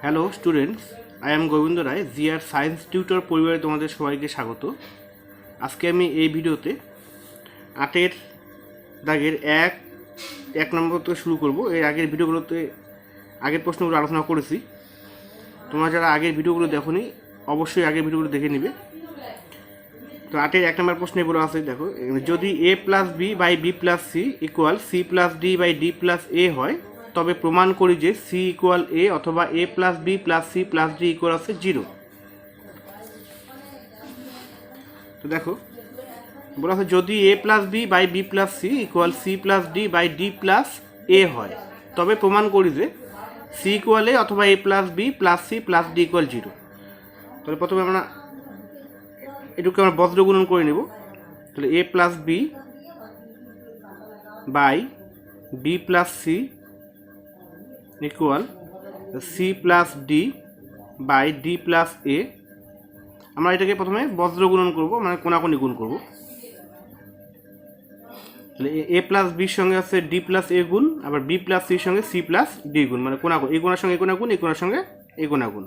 Hello students, I am Gobinda Roy, GR science tutor পরিবারে তোমাদের সবাইকে স্বাগত। আজকে আমি এই ভিডিওতে 8 দাগের এক নম্বর থেকে শুরু করব। এর আগের ভিডিওগুলোতে আগের প্রশ্নগুলো আলোচনা করেছি। তোমরা যারা আগের ভিডিওগুলো দেখোনি অবশ্যই আগের ভিডিওগুলো দেখে নিবে। তো 8 1 নম্বর প্রশ্নে বলা আছে, দেখো, যদি a plus B by B plus C equal C plus D by D plus A হয়, তবে প্রমাণ করি যে সি ইকুয়াল এ অথবা A plus B plus C plus D equal আছে 0। তো দেখো বলা আছে, যদি A plus B by B plus C equal C plus D by D plus A হয়, তবে প্রমাণ করি যে সি ইকুয়াল এ অথবা A plus B plus C plus D equal 0। তাহলে প্রথমে আমরা এটুকু আমরা বজ্র গুণন করে নেব। তাহলে A plus B by B plus C equal C plus D by D plus A. আমরা এটাকে প্রথমে বজ্র গুণন করব, মানে কোনাকুনি গুণ করব। তাহলে এ প্লাস বির সঙ্গে আছে ডি প্লাস এ গুণ, আবার বি প্লাস সির সঙ্গে সি প্লাস ডি গুণ, মানে কোনাগুণ, এই কোনার সঙ্গে এই কোনাগুণ, এই কোনার সঙ্গে এই কোনাগুণ।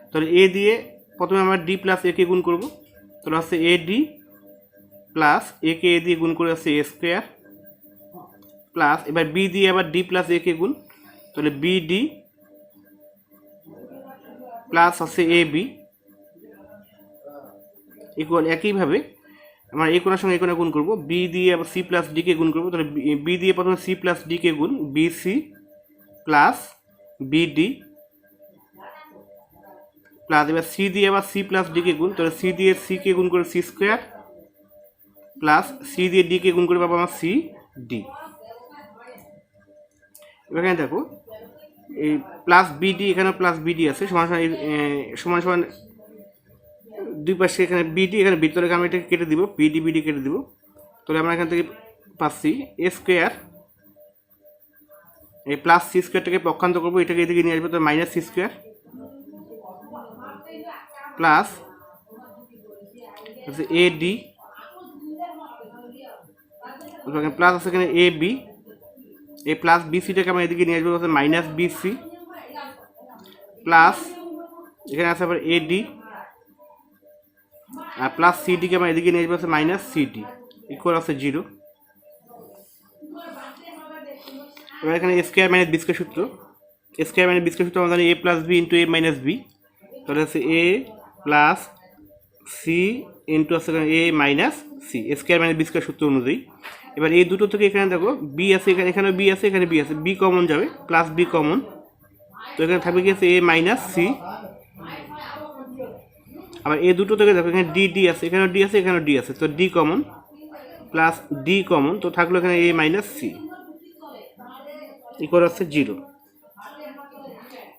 তাহলে এ দিয়ে প্রথমে আমরা ডি প্লাস এ কে গুণ করব। তাহলে হচ্ছে এ ডি প্লাস এ কে এ দিয়ে গুণ করে আছে এ স্কোয়ার, প্লাস এবার বি দিয়ে আবার ডি প্লাস এ কে গুণ, তাহলে বি ডি প্লাস আছে এ বি ইকুয়াল একইভাবে আমরা এই কোণার সঙ্গে এই কোণা গুণ করবো, বি দিয়ে আবার সি প্লাস ডি কে গুণ করবো। তাহলে বি দিয়ে প্রথমে সি প্লাস ডি কে গুণ, B C plus B D plus এবার সি দিয়ে আবার সি প্লাস ডি কে গুণ, তাহলে সি দিয়ে সি কে গুণ করে সি স্কোয়ার প্লাস সি দিয়ে ডি কে গুণ করে পাবো আমার সি ডি। এখানে দেখো এই প্লাস বিডি, এখানে প্লাস বিডি আছে, সমান সমান সমান দুই পাশে এখানে বিডি এখানে বি, তাহলে আমি এটাকে কেটে দিব, বিডি বিডি কেটে দিব। তাহলে আমরা এখান থেকে পাচ্ছি এ স্কোয়ার, এই প্লাস সি স্কোয়ারটাকে পক্ষান্তর করবো, এটাকে এদিকে নিয়ে আসবো, তাহলে minus C square plus A D plus আছে এখানে এ বি, এই প্লাস বিসিটাকে আমরা এদিকে নিয়ে আসবো, মাইনাস বিসি প্লাস এখানে আছে আবার এডি, আর প্লাস সিডিকে আমরা এদিকে নিয়ে আসবো মাইনাস সিডি ইকুয়াল আছে 0। এবার এখানে স্কোয়ার মাইনাস বি স্কোয়ার সূত্র, স্কোয়ার মাইনাস বি স্কোয়ার সূত্র আমরা জানি A plus B into A minus B, তাহলে হচ্ছে এ প্লাস সি ইন্টু আছে A minus C, square minus B square সূত্র অনুযায়ী। এবার এই দুটো থেকে এখানে দেখো বি আছে, এখানে বি আছে, এখানে বি আছে, বি কমন যাবে, প্লাস বি কমন, তো এখানে থাকবে কি আছে এ মাইনাস সি। আবার এই দুটো থেকে দেখো এখানে ডি ডি আছে, এখানেও ডি আছে, এখানেও ডি আছে, তো D common plus D common, তো থাকলো এখানে এ মাইনাস সি ইকুয়াল হচ্ছে 0।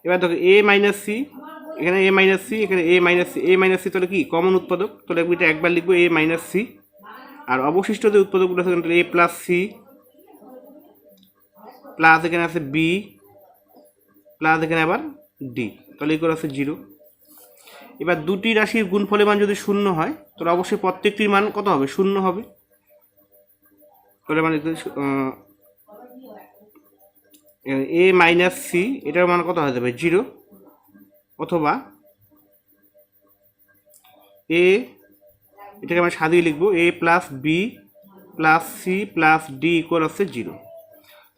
এবার দেখো এ মাইনাস সি, এখানে এ মাইনাস সি, এখানে এ মাইনাস সি, এ মাইনাস সি তাহলে কি কমন উৎপাদক, তাহলে এটা একবার লিখবো এ মাইনাস সি, আর অবশিষ্ট যে উৎপাদকগুলো আছে তাহলে এ প্লাস সি প্লাস এখানে আছে বি প্লাস এখানে আবার ডি, তাহলে ইকুয়াল আছে 0। এবার দুটি রাশির গুণফলের মান যদি 0 হয় তাহলে অবশ্যই প্রত্যেকটির মান কত হবে, 0 হবে। তাহলে মানে এ মাইনাস সি এটার মান কত হয়ে যাবে 0, অথবা এ এটাকে আমরা সাজিয়ে লিখবো A plus B plus C plus D equal হচ্ছে 0।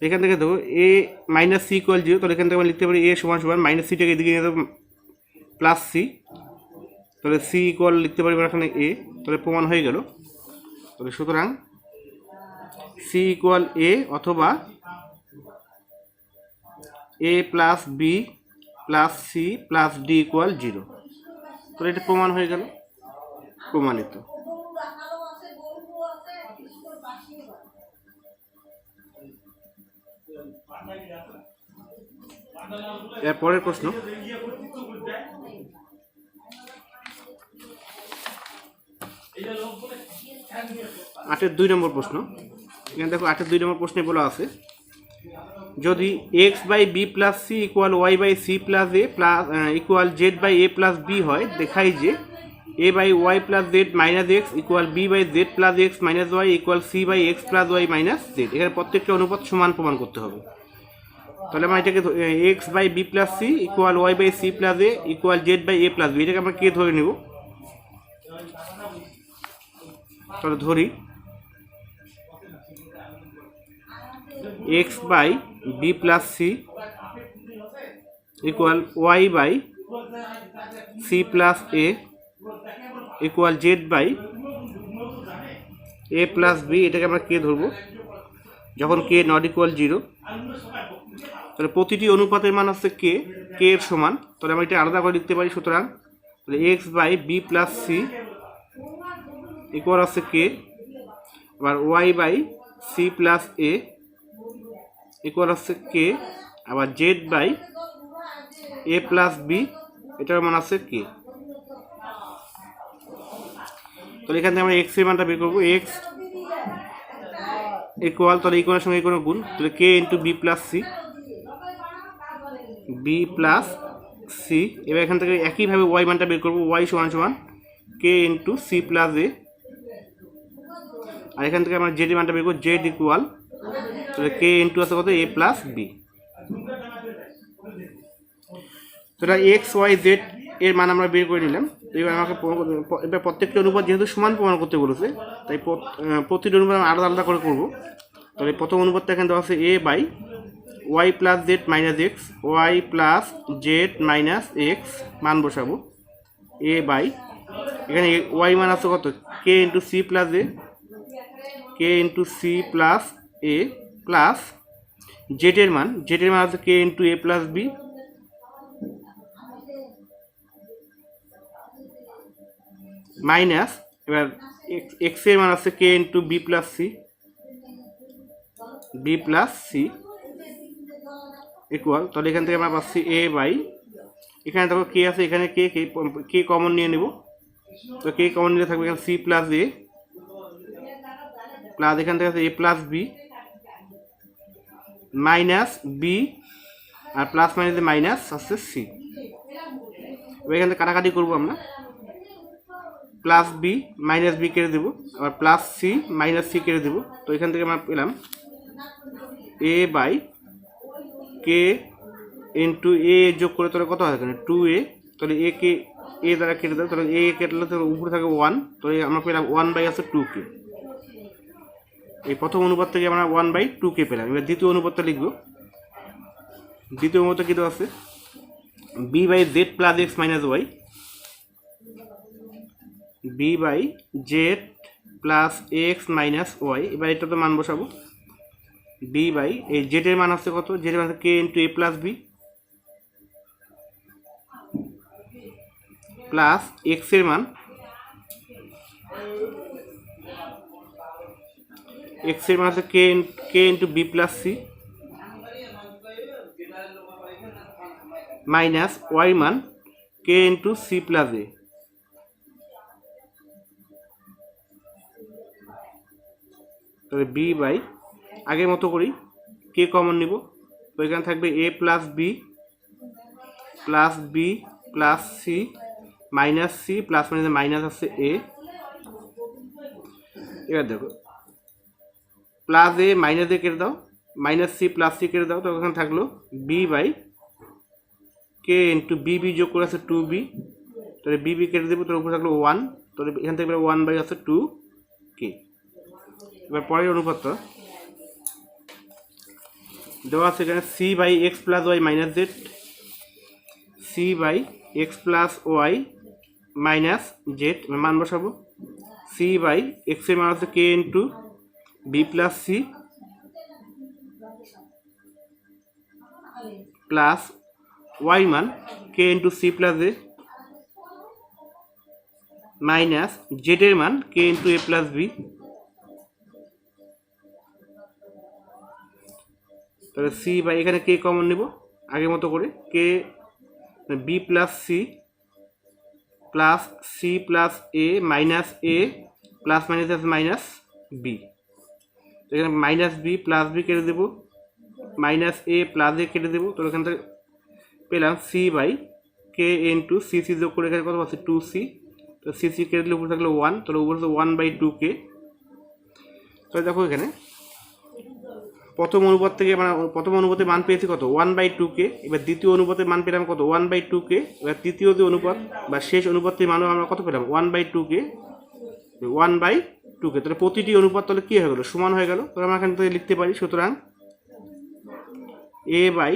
এখান থেকে দেখো এ মাইনাস সি ইকুয়াল 0, তাহলে এখান থেকে আমরা লিখতে পারি এ সমান সমান মাইনাস সিটাকে এদিকে নিয়ে যাবো প্লাস সি, তাহলে সি ইকুয়াল লিখতে পারি এখানে এ, তাহলে প্রমাণ হয়ে গেল। তাহলে সুতরাং সি ইকুয়াল এ অথবা A plus B plus C plus D equal 0, তাহলে এটা প্রমাণ হয়ে গেল, প্রমাণিত। এর পরের প্রশ্ন, 8 নম্বর প্রশ্ন। এখানে দেখো 8 নম্বর প্রশ্নে বলা আছে, যদি X by B plus C equal Y by C plus A plus equal Z by A plus B হয়, দেখাই যে A by Y plus Z minus X equal B by Z plus X minus Y equal C by X plus Y minus Z. এখানে প্রত্যেকটা অনুপাত সমান প্রমাণ করতে হবে। তাহলে আমরা এটাকে X by B plus C equal Y by C plus A equal Z by A plus B, এটাকে আমরা কে ধরে নেব। তাহলে ধরি X by B plus C equal Y by C plus A equal Z by A plus B, এটাকে আমরা কে ধরবো যখন কে নট ইকুয়াল 0। তাহলে প্রতিটি অনুপাতের মান হচ্ছে কে এর সমান, তাহলে আমরা এটা আলাদা করে লিখতে পারি। সুতরাং তাহলে X by B plus C equal হচ্ছে কে, আবার Y by C plus A equal হচ্ছে কে, আবার Z by A plus B এটার মান আছে কে। তাহলে এখান থেকে আমরা এক্স এর মানটা বের করবো। এক্স ইকুয়াল, তাহলে এই কোণের সঙ্গে এই কোনো গুণ, তাহলে K into B plus C, B plus C. এবার এখান থেকে একইভাবে ওয়াই মানটা বের করবো। ওয়াই সমান সমান কে ইন্টু সি প্লাস এ, আর এখান থেকে আমরা জেড এর মানটা বের করবো। জেড ইকুয়াল, তাহলে কে ইন্টু আছে কত এ প্লাস বি। তাহলে এক্স ওয়াই জেড এর মান আমরা বের করে নিলাম। এবার আমাকে এবার প্রত্যেকটা অনুপাত যেহেতু সমান প্রমাণ করতে বলেছে, তাই প্রতিটি অনুপাত আমরা আলাদা আলাদা করে করবো। তাহলে প্রথম অনুপাতটা এখানে দেওয়া আছে A by Y plus Z minus X, Y plus Z minus X মান বসাবো। এ বাই এখানে ওয়াই মান আছে কত K into C plus A, K into C plus A plus জেডের মান আছে K into A plus B, minus এবার এক্স এর মান আছে K into B plus C equal, তাহলে এখান থেকে আমরা পাচ্ছি এ বাই, এখানে দেখো কে আছে, এখানে কে কমন নিয়ে নেব। তো কে কমন নিলে থাকবে এখানে সি প্লাস এ প্লাস এখান থেকে আছে এ প্লাস বি মাইনাস বি, আর প্লাস মাইনাস মাইনাস আসছে সি। এখান থেকে কাটাকাটি করবো আমরা, প্লাস বি মাইনাস বি কেটে দেবো, আবার প্লাস সি মাইনাস সি কেটে দেবো। তো এখান থেকে আমরা পেলাম এ বাই কে ইন্টু এ যোগ করে তাহলে কত হয় এখানে 2a, তাহলে এ কে এ দ্বারা কেটে দেবো, তাহলে এ কেটলে তো উপরে থাকে 1, তাহলে আমরা পেলাম 1 আছে 2k। এই প্রথম অনুপাত থেকে আমরা 1/2k পেলাম। এবার দ্বিতীয় অনুপাতটা লিখব। দ্বিতীয় অনুপাতটা কী দেওয়া আছে B by Z plus X minus Y, B by Z plus X minus Y. এবার এটা তো মান বসাবো। বি বাই এই জেডের মান আছে কত, জেডের মান আছে K into A plus B plus এক্সের মান আছে K into B plus C minus Y মান K into C plus A. তাহলে বি বাই আগের মতো করি, কে কমন নিব, তো এখানে থাকবে A plus B plus C minus C plus minus আছে এ। এবার দেখো প্লাস এ মাইনাস এ কেটে দাও, মাইনাস সি প্লাস সি কেটে দাও, তো ওখানে থাকলো B by K into B যোগ করে আছে 2b, তাহলে বি কেটে দেবো, তার উপরে থাকলো 1, তাহলে এখান থেকে 1 আছে 2k। এবার পরের অনুপাতটা দেওয়া আছে এখানে C by X plus Y minus Z, C by X plus Y minus Z মান বসাবো। সি বাই এক্স এর মান আছে K into B plus C plus Y মান K into C plus A minus জেডের মান K into A plus B. তাহলে C by এখানে কে কমন নিব আগের মতো করে, K B plus C plus A minus A plus minus B. এখানে মাইনাস বি প্লাস বি কেটে দেবো, মাইনাস এ প্লাস এ কেটে দেবো, তো এখান থেকে পেলাম C by K into C যোগ করে এখানে কত পাচ্ছি 2c, তো সি কেটে দিলে উপরে থাকলো 1, তাহলে উপরে 1/2k। তাহলে দেখো এখানে প্রথম অনুপাত থেকে মানে প্রথম অনুপাতের মান পেয়েছি কত 1/2কে, এবার দ্বিতীয় অনুপাতের মান পেলাম কত 1/2কে, এবার তৃতীয় যে অনুপাত বা শেষ অনুপাতের মানও আমরা কত পেলাম 1/2কে, 1/2কে। তাহলে প্রতিটি অনুপাত তাহলে কী হয়ে গেলো সমান হয়ে গেল। তাহলে আমরা এখান থেকে লিখতে পারি সুতরাং a/y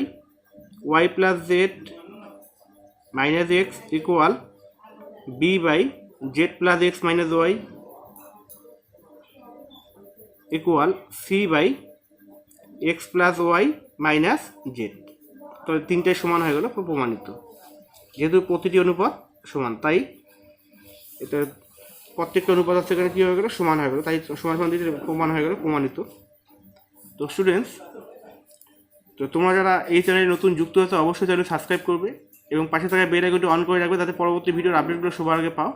+ z - x equal b/z + x - y equal c/x + y - z। তাহলে তিনটাই সমান হয়ে গেল প্রমাণিত। যেহেতু প্রতিটি অনুপাত সমান তাই এটা প্রত্যেকটা অনুপাত হচ্ছে এখানে কী হয়ে গেলো সমান হয়ে গেলো, তাই সমান সমান দিয়ে প্রমাণ হয়ে গেল প্রমাণিত। তো স্টুডেন্টস, তো তোমরা যারা এই চ্যানেলে নতুন যুক্ত হয়েছে অবশ্যই চ্যানেল সাবস্ক্রাইব করবে এবং পাশে থাকা বেল আইকনটি অন করে রাখবে, যাতে পরবর্তী ভিডিওর আপডেটগুলো সবার আগে পাও।